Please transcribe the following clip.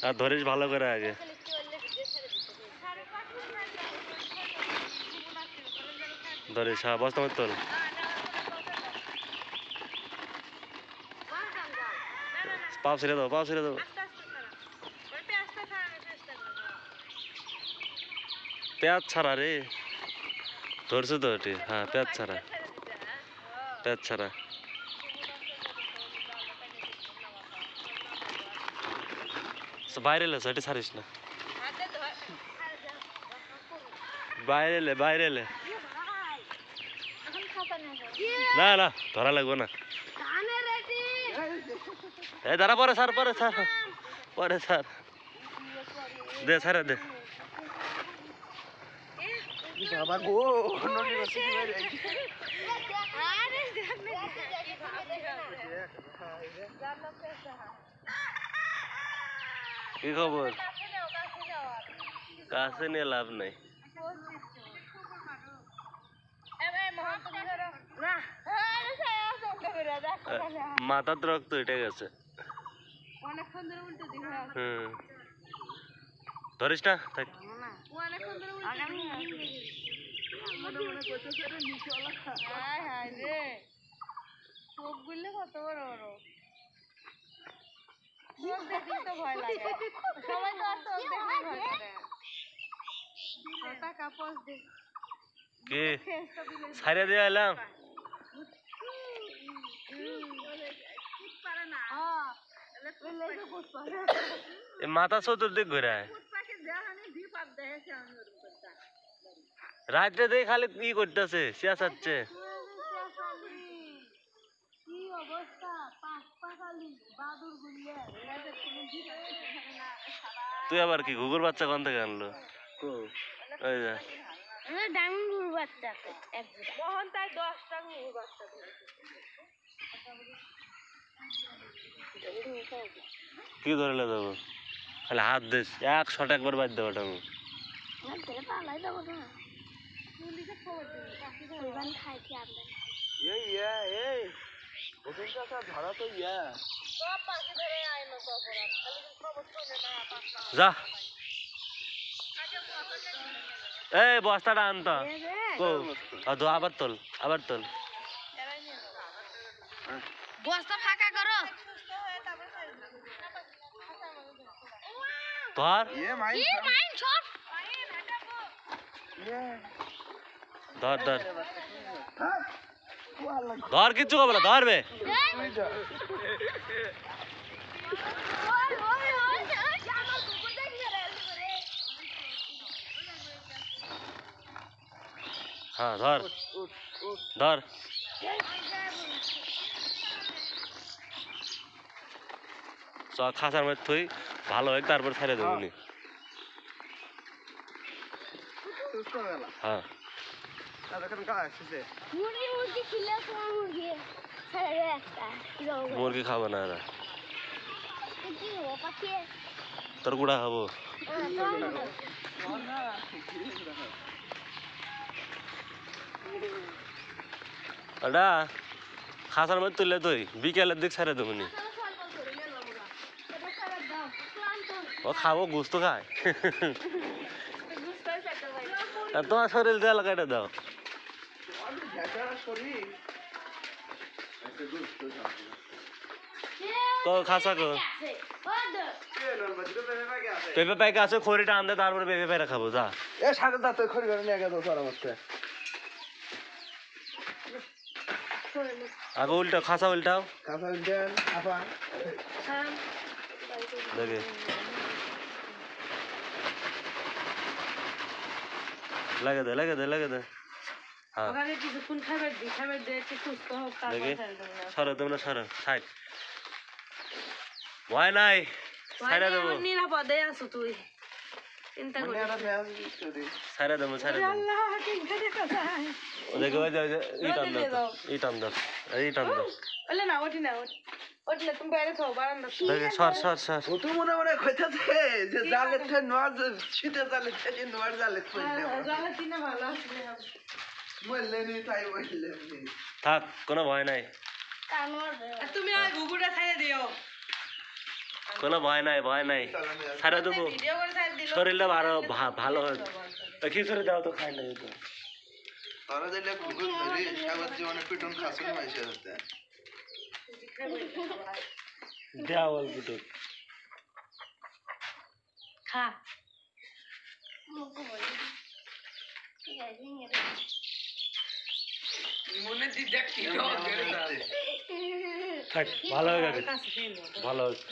আর ধরিস ভালো করে আগে। ধরিস, হ্যাঁ, বস্তা মতো তোল। পাও ছেড়ে দাও, পাও ছেড়ে দাও। পেঁয়াজ ছাড়া রে, ধরছো তো ওটি? হ্যাঁ, পেঁয়াজ ছাড়া, পেঁয়াজ ছাড়া। বাইরে এলে সেটি ছাড়িস না, বাইরে এলে, বাইরে এলে। না না, ধরা লাগবে না। এই দাঁড়া, পরে ছাড়, পরে ছাড়, পরে ছাড়, দে ছাড়া দে। বাবা গো, কি খবর? কাছে নিয়ে লাভ নাই। মাথার রক্ত উঠে গেছে। ধরিস না, থাক। কত বড় বড় দেখলে তো ভয় লাগে, সবাই তো আর চোখ দেখলে ভয় করে। টাকা পোষ দে কি ছাইরে দিয়ে এলাম। মাথা চতুর্দিক ঘুরায় রাত্রে দিয়ে খালি কি করতেছে, চেঁচাচ্ছে। তুই আবার কি ঘুঘুর বাচ্চা কোন থেকে আনলো? ওই যা ডাঙ্গুর বাচ্চা মোহন তাই 10টা ঘুঘুর বাচ্চা। কি ধরলে যাবো? খালি হাত দিস, 100 একবার বাদ দেবো ওটা। যা, এই বস্তাটা আনতো। আবার তোল, আবার তোল। বস্তা ফাঁকা করো। ধর, ধর ধর ধর, কিচ্ছু করবে না, ধরবে। হ্যাঁ ধর, ধর। খাঁচার মধ্যে থই ভালো হয়, তারপর ছেড়ে দেবো। হ্যাঁ, মুরগি খাবো না এরা, তোর গুড়া খাবো। ওটা খাঁচার মধ্যে তুললে তুই বিকেলের দিক ছেড়ে দেবো। ও খাবো, গোস্ত খায়। তোমার শরীর তেল কেটে দাও। খাঁচা কো পেঁপে পাইকে আছে, খড়িটা আনতে, তারপরে পেঁপে পাইরা খাবো। যা এ সাড়ে দাঁত খড়ি করে নিয়ে গেল তোর অবস্থা। আগে উল্টাও, খাঁচা উল্টাও, কাঁচা উল্টেন আপা দেখে লাগে দে, লাগে দে, লাগে দে। হ্যাঁ দেখে সরো, তোমরা সরো, সাইড ভয় নাই, ছাইরা দেবো, নিরাপদে আছো তুই, চিন্তা করিস না। ছাইরা দেবো, ছাইরা দেবো। দেখে ওই যে ইটান দাও, ইটান দাও, ইটান দাও। ওলে না ওঠি না, ওঠলে তুমি বাইরে খাও বারান্দা। দেখে সর সর সর। ও তো মনে মনে কইতাছে যে জালে থেকে নোয়ার, শীতে জালে থেকে নোয়ার জালে কইলে জালে কিনা ভালো আছে বললে নি, তাই বললে নি। থাক, কোনো ভয় নাই। তুমি আর ঘুঘুটা খাইয়ে দিও। কোনো ভয় নাই ভয় নাই ছাড়া দেবো শরীরটা ভালো ভালো হয় খিচুড়ি দাও তো খাই নাই তো তারা দিলে কুকুর ধরে সাগর জীবনে পিটন খাসুন মাইসে হতে দেওয়া অল্প তো খা মনে দি দেখ কি থাক ভালো হয়ে গেছে ভালো হয়েছে